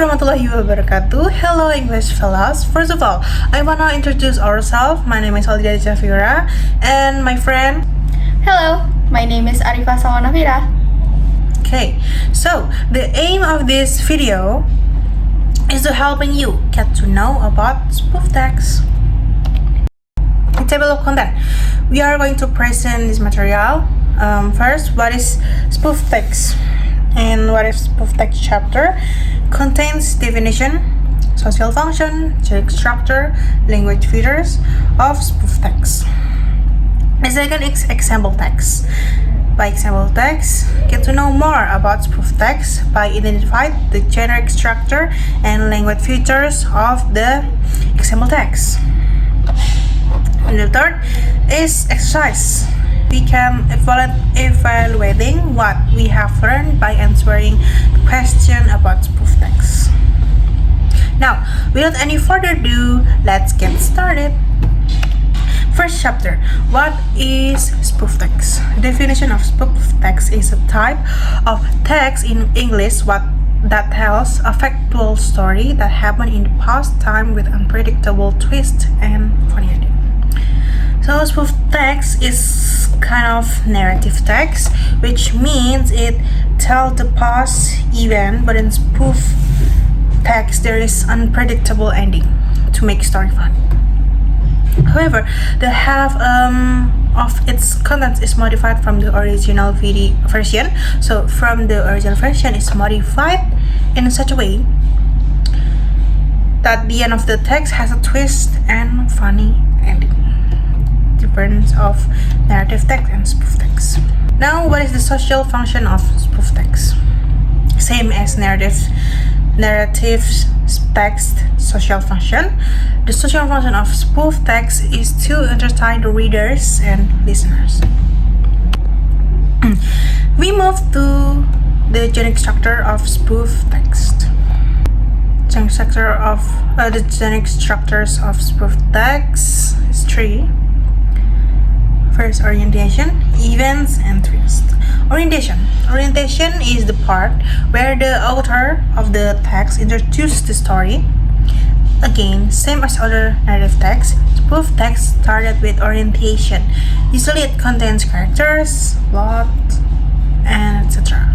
warahmatullahi wabarakatuh. Hello English fellows. First of all, I wanna introduce ourselves. My name is Aldila Syafira and my friend. Hello, my name is Arifah Salwa Nafirah. Okay, so the aim of this video is to helping you get to know about spoof text. In table of content, we are going to present this material. First, what is spoof text? And what is spoof text chapter? Contains definition, social function, generic structure, language features of spoof text. The second is example text. By example text, get to know more about spoof text by identifying the generic structure and language features of the example text. And the third is exercise. We can evaluating what we have learned by answering the question about spoof text. Now, without any further ado, let's get started. First chapter, what is spoof text? The definition of spoof text is a type of text in English that tells a factual story that happened in the past time with unpredictable twist and funny ending. So spoof text is kind of narrative text, which means it tells the past event, but in spoof text there is unpredictable ending to make story fun. However, the half of its content is modified from the original video version. So from the original version is modified in such a way that the end of the text has a twist and funny ending. Difference of narrative text and spoof text. Now, what is the social function of spoof text? Same as narrative text social function. The social function of spoof text is to entertain the readers and listeners. We move to the generic structure of spoof text. The generic structures of spoof text is three. First, orientation, events, and twist. Orientation. Orientation is the part where the author of the text introduces the story. Again, same as other narrative text, spoof text started with orientation. Usually it contains characters, plot, and etc.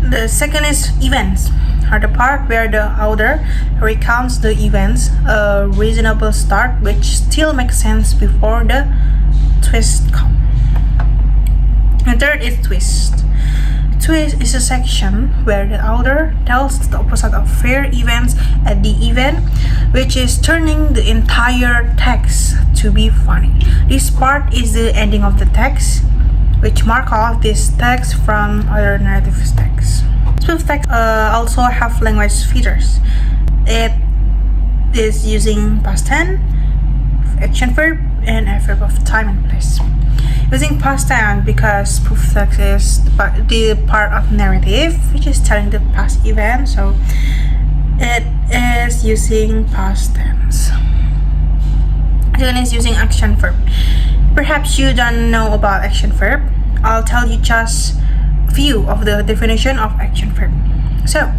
The second is events, are the part where the author recounts the events, a reasonable start which still makes sense before the twist come. And third is twist. Twist is a section where the author tells the opposite of fair events at the event, which is turning the entire text to be funny. This part is the ending of the text, which mark off this text from other narrative texts. Spoof text also have language features. It is using past tense, action verb, and a verb of time and place. Using past tense because spoof text is the part of narrative which is telling the past event, so it is using past tense. Then is using action verb. Perhaps you don't know about action verb. I'll tell you just a few of the definition of action verb. So,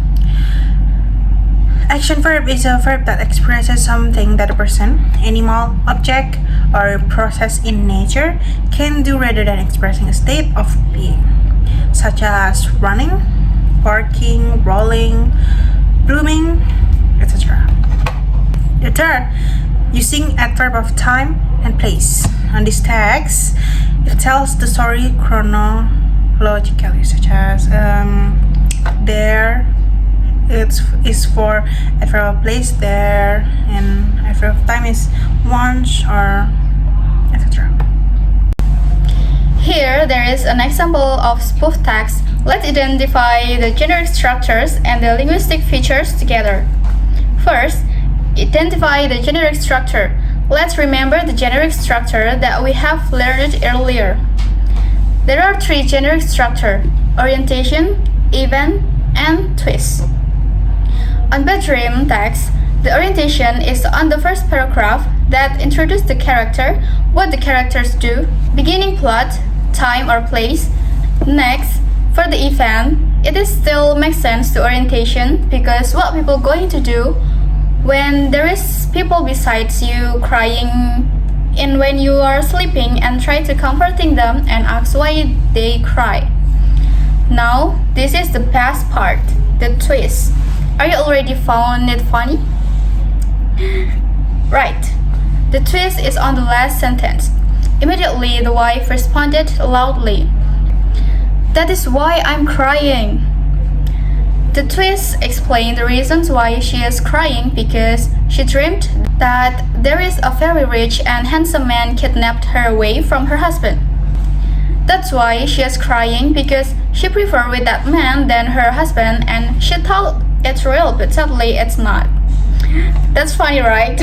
action verb is a verb that expresses something that a person, animal, object, or process in nature can do rather than expressing a state of being, such as running, barking, rolling, blooming, etc. The third, using adverb of time and place. On this text, it tells the story chronologically, such as there. It is for adverb of place there, and adverb of time is once or etc. Here, there is an example of spoof text. Let's identify the generic structures and the linguistic features together. First, identify the generic structure. Let's remember the generic structure that we have learned earlier. There are three generic structures: orientation, event, and twist. On bedroom text, the orientation is on the first paragraph that introduces the character, what the characters do, beginning plot, time or place. Next, for the event, it is still makes sense to orientation because what people going to do when there is people besides you crying and when you are sleeping and try to comforting them and ask why they cry. Now, this is the best part, the twist. Are you already found it funny? Right. The twist is on the last sentence. Immediately, the wife responded loudly, "That is why I'm crying." The twist explains the reasons why she is crying because she dreamed that there is a very rich and handsome man kidnapped her away from her husband. That's why she is crying because she preferred with that man than her husband and she thought it's real but sadly it's not. That's funny, right?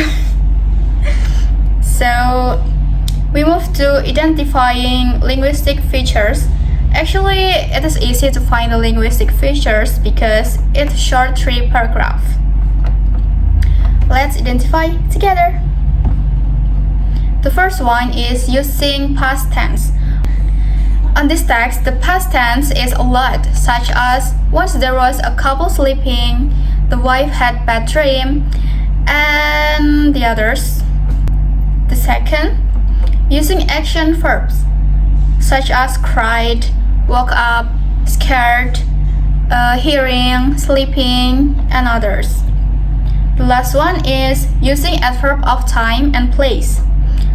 So we move to identifying linguistic features. Actually, it is easy to find the linguistic features because it's short 3 paragraph. Let's identify together. The first one is using past tense. On this text, the past tense is a lot, such as once there was a couple sleeping, the wife had bad dream, and the others. The second, using action verbs, such as cried, woke up, scared, hearing, sleeping, and others. The last one is using adverb of time and place.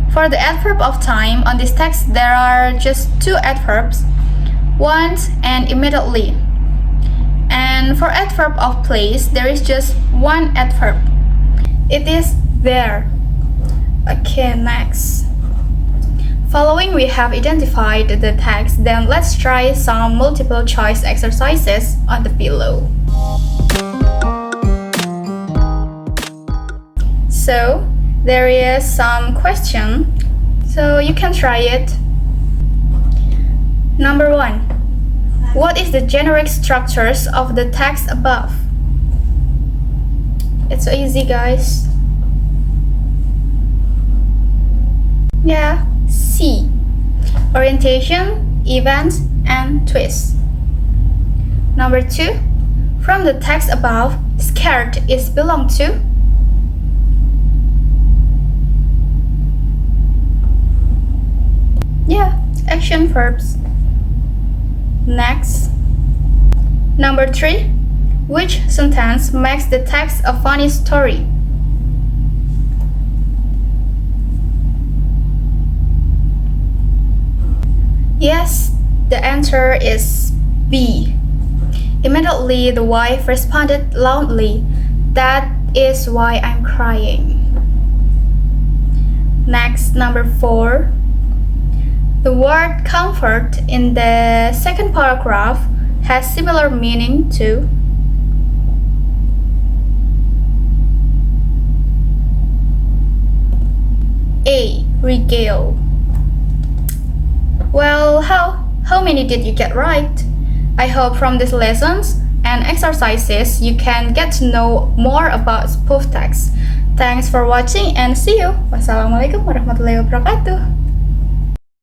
For the adverb of time, on this text there are just 2 adverbs, once and immediately. And for adverb of place, there is just 1 adverb. It is there. Okay, next. Following we have identified the text, then let's try some multiple choice exercises on the below. So, there is some question, so you can try it. Number 1. What is the generic structures of the text above? It's so easy, guys. Yeah, C. Orientation, events, and twist. Number 2. From the text above, scared is belong to. Yeah, action verbs. Next. Number 3. Which sentence makes the text a funny story? Yes, the answer is B. Immediately, the wife responded loudly, "That is why I'm crying." Next, number 4. The word comfort in the second paragraph has similar meaning to A. Regale. Well, how many did you get right? I hope from these lessons and exercises you can get to know more about spoof text. Thanks for watching and see you. Wassalamualaikum warahmatullahi wabarakatuh.